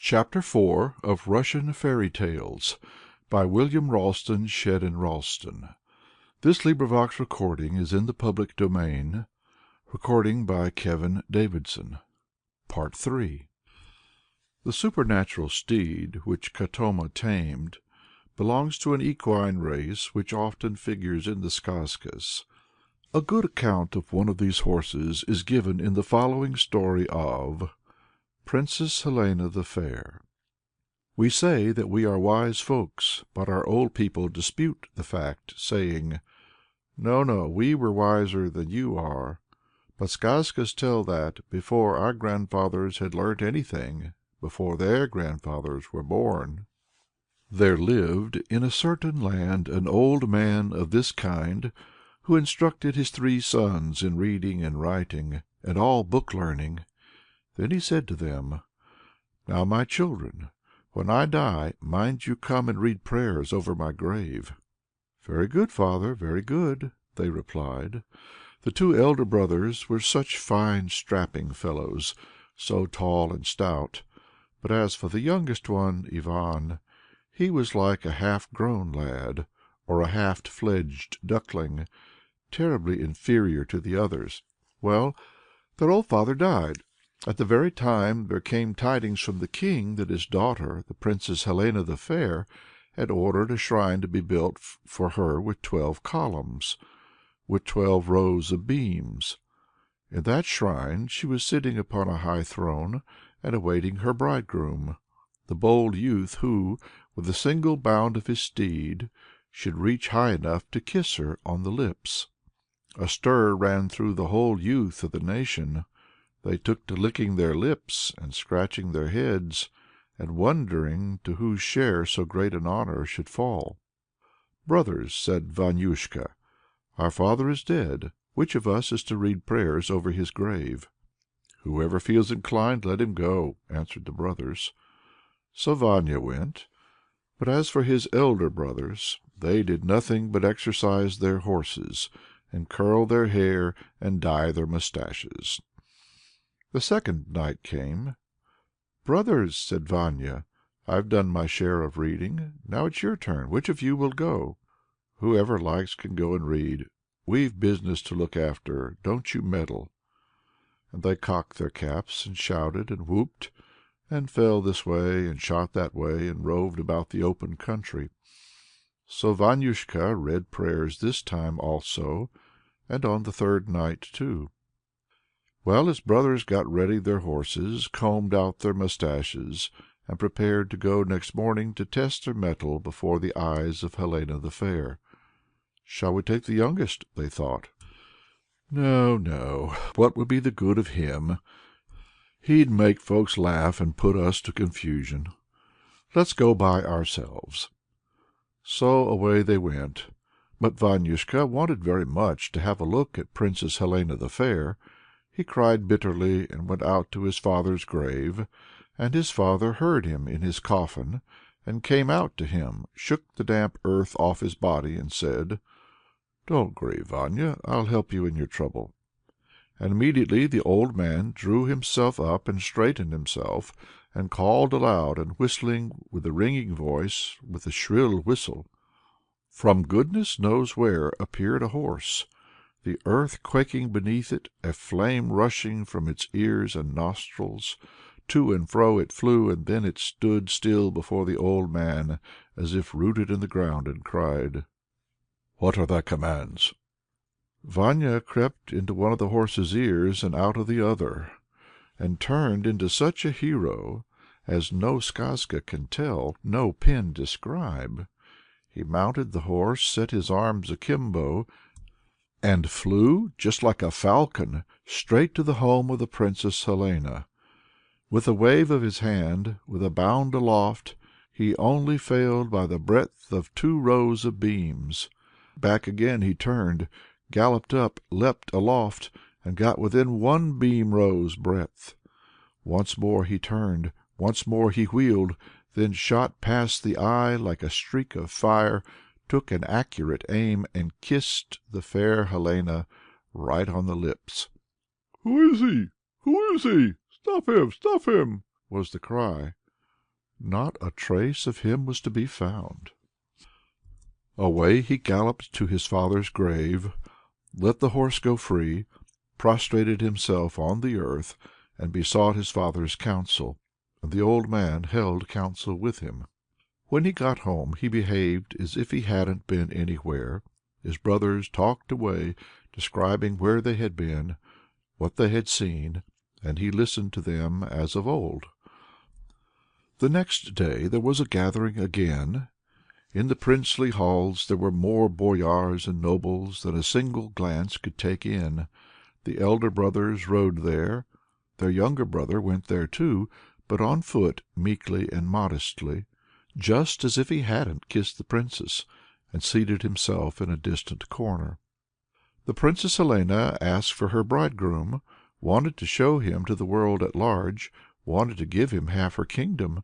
Chapter 4 of Russian Fairy Tales by William Ralston Shedden-Ralston. This recording is in the public domain. Recording by Kevin Davidson. Part 3. The supernatural steed which Katoma tamed belongs to an equine race which often figures in the skazkas. A good account of one of these horses is given in the following story of Princess Helena the Fair. We say that we are wise folks, but our old people dispute the fact, saying, No, we were wiser than you are. But skazkas tell that, before our grandfathers had learnt anything, before their grandfathers were born, there lived in a certain land an old man of this kind, who instructed his 3 sons in reading and writing, and all book learning. Then he said to them, Now, my children, when I die, mind you come and read prayers over my grave. Very good, father, very good, they replied. The 2 elder brothers were such fine strapping fellows, so tall and stout. But as for the youngest one, Ivan, he was like a half-grown lad, or a half-fledged duckling, terribly inferior to the others. Well, their old father died. At the very time there came tidings from the king that his daughter, the Princess Helena the Fair, had ordered a shrine to be built for her with 12 columns, with 12 rows of beams. In that shrine she was sitting upon a high throne and awaiting her bridegroom, the bold youth who, with a single bound of his steed, should reach high enough to kiss her on the lips. A stir ran through the whole youth of the nation. They took to licking their lips and scratching their heads, and wondering to whose share so great an honor should fall. "Brothers," said Vanyusha, "our father is dead. Which of us is to read prayers over his grave?" "Whoever feels inclined, let him go," answered the brothers. So Vanya went. But as for his elder brothers, they did nothing but exercise their horses, and curl their hair, and dye their moustaches. The second night came. "Brothers," said Vanya, "I've done my share of reading. Now it's your turn. Which of you will go?" "Whoever likes can go and read. We've business to look after. Don't you meddle." And they cocked their caps, and shouted, and whooped, and fell this way, and shot that way, and roved about the open country. So Vanyusha read prayers this time also, and on the third night too. Well, his brothers got ready their horses, combed out their moustaches, and prepared to go next morning to test their mettle before the eyes of Helena the Fair. "Shall we take the youngest?" they thought. No, what would be the good of him? He'd make folks laugh and put us to confusion. Let's go by ourselves. So away they went. But Vanyusha wanted very much to have a look at Princess Helena the Fair. He cried bitterly and went out to his father's grave, and his father heard him in his coffin, and came out to him, shook the damp earth off his body, and said, "Don't grieve, Vanya, I'll help you in your trouble." And immediately the old man drew himself up and straightened himself, and called aloud, and whistling with a ringing voice, with a shrill whistle. From goodness knows where appeared a horse, the earth quaking beneath it, a flame rushing from its ears and nostrils. To and fro it flew, and then it stood still before the old man, as if rooted in the ground, and cried, "What are thy commands?" Vanya crept into one of the horse's ears and out of the other, and turned into such a hero as no skazka can tell, no pen describe. He mounted the horse, set his arms akimbo, and flew, just like a falcon, straight to the home of the Princess Helena. With a wave of his hand, with a bound aloft, he only failed by the breadth of 2 rows of beams. Back again he turned, galloped up, leapt aloft, and got within 1 beam row's breadth. Once more he turned, once more he wheeled, then shot past the eye like a streak of fire, took an accurate aim, and kissed the fair Helena right on the lips. "Who is he? Who is he? Stop him! Stop him!" was the cry. not a trace of him was to be found. Away he galloped to his father's grave, let the horse go free, prostrated himself on the earth, and besought his father's counsel, and the old man held counsel with him. When he got home he behaved as if he hadn't been anywhere. His brothers talked away, describing where they had been, what they had seen, and he listened to them as of old. The next day there was a gathering again. In the princely halls there were more boyars and nobles than a single glance could take in. The elder brothers rode there. Their younger brother went there too, but on foot, meekly and modestly, just as if he hadn't kissed the princess, and seated himself in a distant corner. The Princess Helena asked for her bridegroom, wanted to show him to the world at large, wanted to give him half her kingdom,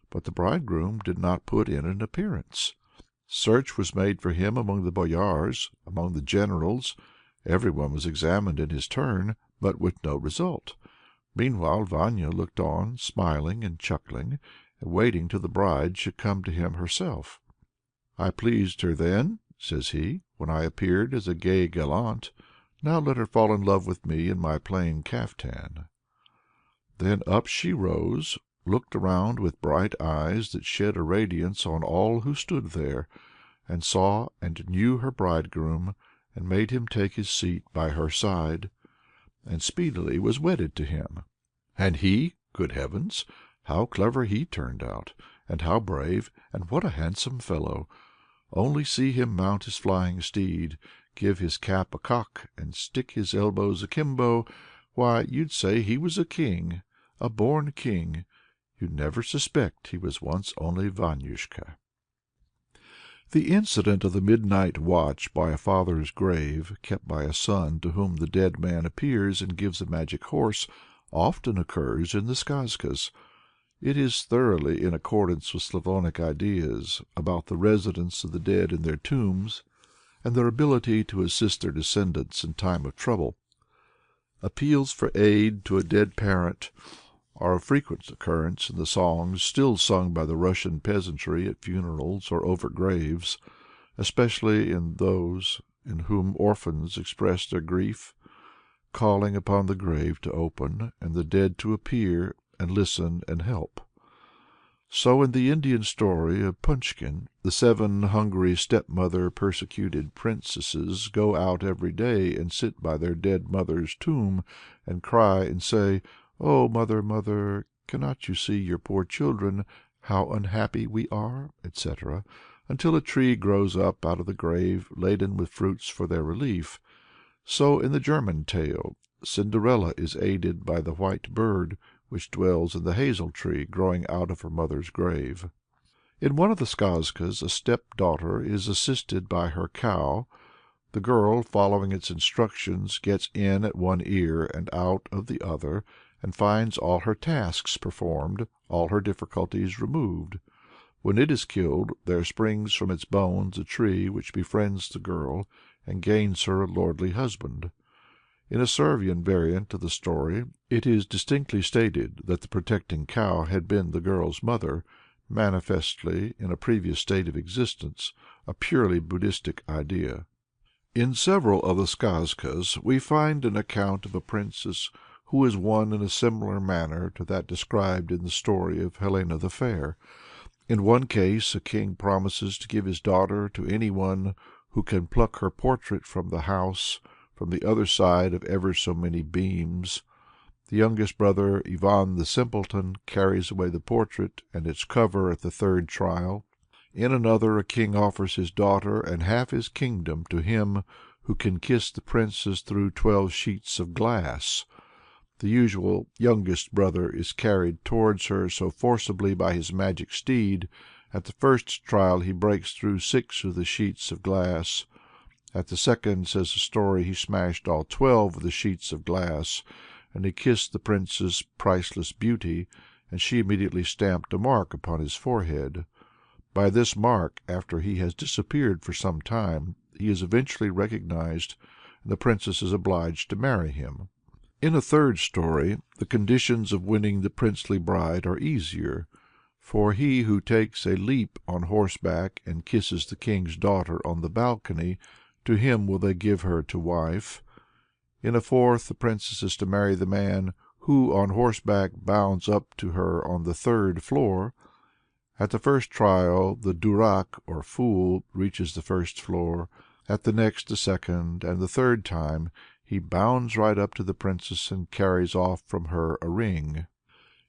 but the bridegroom did not put in an appearance. Search was made for him among the boyars, among the generals. Everyone was examined in his turn, but with no result. Meanwhile Vanya looked on, smiling and chuckling, and waiting till the bride should come to him herself. "I pleased her then," says he, "when I appeared as a gay gallant. Now let her fall in love with me in my plain caftan." Then up she rose, looked around with bright eyes that shed a radiance on all who stood there, and saw and knew her bridegroom, and made him take his seat by her side, and speedily was wedded to him. And he, good heavens, how clever he turned out, and how brave, and what a handsome fellow! Only see him mount his flying steed, give his cap a cock, and stick his elbows akimbo. Why, you'd say he was a king, a born king. You'd never suspect he was once only Vanyushka. The incident of the midnight watch by a father's grave, kept by a son to whom the dead man appears and gives a magic horse, often occurs in the skazkas. It is thoroughly in accordance with Slavonic ideas about the residence of the dead in their tombs, and their ability to assist their descendants in time of trouble. Appeals for aid to a dead parent are of frequent occurrence in the songs still sung by the Russian peasantry at funerals or over graves, especially in those in whom orphans express their grief, calling upon the grave to open, and the dead to appear and listen and help. So in the Indian story of Punchkin, the 7 hungry stepmother persecuted princesses go out every day and sit by their dead mother's tomb, and cry and say, "Oh, mother, mother, cannot you see your poor children, how unhappy we are," etc., until a tree grows up out of the grave laden with fruits for their relief. So in the German tale, Cinderella is aided by the white bird, which dwells in the hazel tree growing out of her mother's grave. In one of the skazkas a stepdaughter is assisted by her cow. The girl, following its instructions, gets in at one ear and out of the other, and finds all her tasks performed, all her difficulties removed. When it is killed, there springs from its bones a tree which befriends the girl, and gains her a lordly husband. In a Servian variant of the story it is distinctly stated that the protecting cow had been the girl's mother, manifestly in a previous state of existence, a purely Buddhistic idea. In several of the skazkas we find an account of a princess who is won in a similar manner to that described in the story of Helena the Fair. In one case a king promises to give his daughter to any one who can pluck her portrait from the house from the other side of ever so many beams. The youngest brother, Ivan the Simpleton, carries away the portrait and its cover at the third trial. In another a king offers his daughter and half his kingdom to him who can kiss the princess through 12 sheets of glass. The usual youngest brother is carried towards her so forcibly by his magic steed, at the first trial he breaks through 6 of the sheets of glass. At the second, says the story, he smashed all 12 of the sheets of glass, and he kissed the princess' priceless beauty, and she immediately stamped a mark upon his forehead. By this mark, after he has disappeared for some time, he is eventually recognized, and the princess is obliged to marry him. In a third story, the conditions of winning the princely bride are easier. For he who takes a leap on horseback and kisses the king's daughter on the balcony, to him will they give her to wife. In a fourth, the princess is to marry the man who on horseback bounds up to her on the third floor. At the first trial the durak or fool reaches the first floor, at the next the second, and the third time he bounds right up to the princess and carries off from her a ring.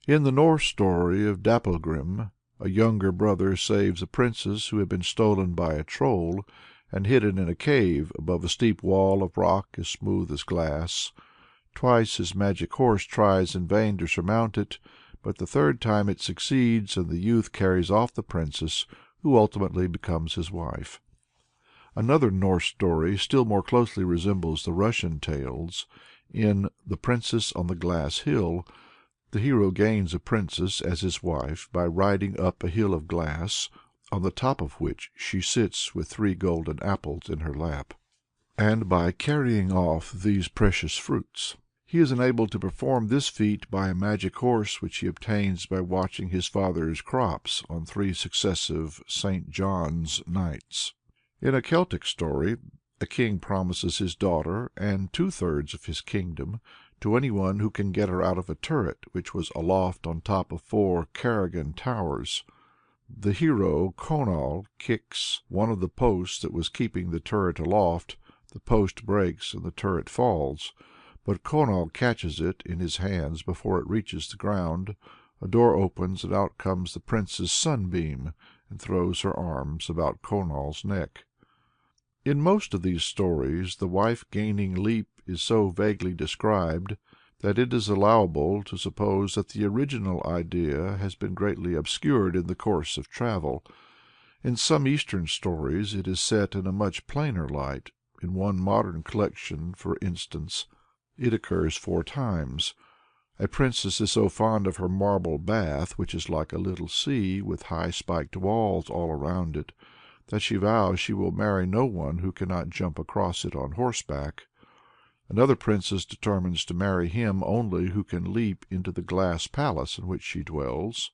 In the Norse story of Dapplegrim, a younger brother saves a princess who had been stolen by a troll, and hidden in a cave above a steep wall of rock as smooth as glass. Twice his magic horse tries in vain to surmount it, but the third time it succeeds, and the youth carries off the princess, who ultimately becomes his wife. Another Norse story still more closely resembles the Russian tales. In "The Princess on the Glass Hill," the hero gains a princess as his wife by riding up a hill of glass, on the top of which she sits with 3 golden apples in her lap, and by carrying off these precious fruits. He is enabled to perform this feat by a magic horse which he obtains by watching his father's crops on 3 successive St. John's nights. In a Celtic story, a king promises his daughter and 2/3 of his kingdom to anyone who can get her out of a turret which was aloft on top of 4 Carrigan towers. The hero Conall kicks one of the posts that was keeping the turret aloft, the post breaks and the turret falls. But Conall catches it in his hands before it reaches the ground. A door opens and out comes the Princess Sunbeam and throws her arms about Conall's neck. In most of these stories the wife-gaining leap is so vaguely described that it is allowable to suppose that the original idea has been greatly obscured in the course of travel. In some Eastern stories it is set in a much plainer light. In one modern collection, for instance, it occurs 4 times. A princess is so fond of her marble bath, which is like a little sea with high spiked walls all around it, that she vows she will marry no one who cannot jump across it on horseback. Another princess determines to marry him only who can leap into the glass palace in which she dwells,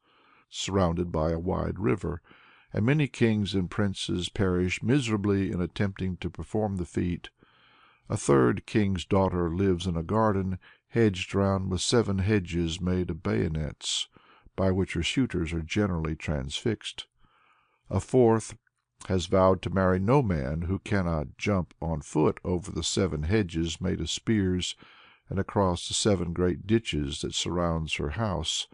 surrounded by a wide river, and many kings and princes perish miserably in attempting to perform the feat. A third king's daughter lives in a garden hedged round with 7 hedges made of bayonets, by which her suitors are generally transfixed. A fourth has vowed to marry no man who cannot jump on foot over the 7 hedges made of spears, and across the 7 great ditches that surrounds her house,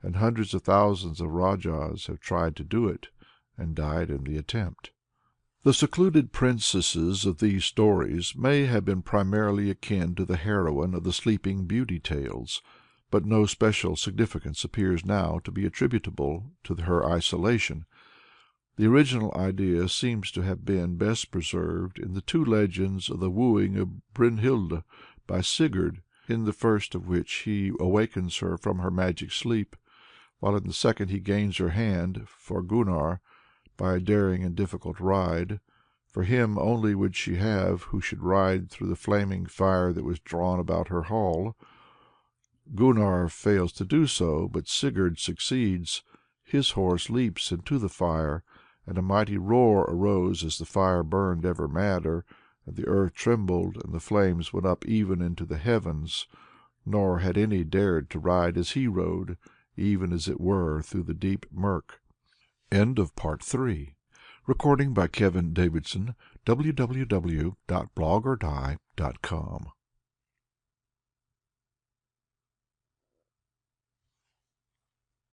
and hundreds of thousands of Rajas have tried to do it, and died in the attempt. The secluded princesses of these stories may have been primarily akin to the heroine of the Sleeping Beauty tales, but no special significance appears now to be attributable to her isolation. The original idea seems to have been best preserved in the 2 legends of the wooing of Brynhilde by Sigurd, in the first of which he awakens her from her magic sleep, while in the second he gains her hand, for Gunnar, by a daring and difficult ride. For him only would she have who should ride through the flaming fire that was drawn about her hall. Gunnar fails to do so, but Sigurd succeeds. His horse leaps into the fire, and a mighty roar arose as the fire burned ever madder, and the earth trembled, and the flames went up even into the heavens. Nor had any dared to ride as he rode, even as it were through the deep murk. End of Part 3. Recording by Kevin Davidson, www.blogordie.com.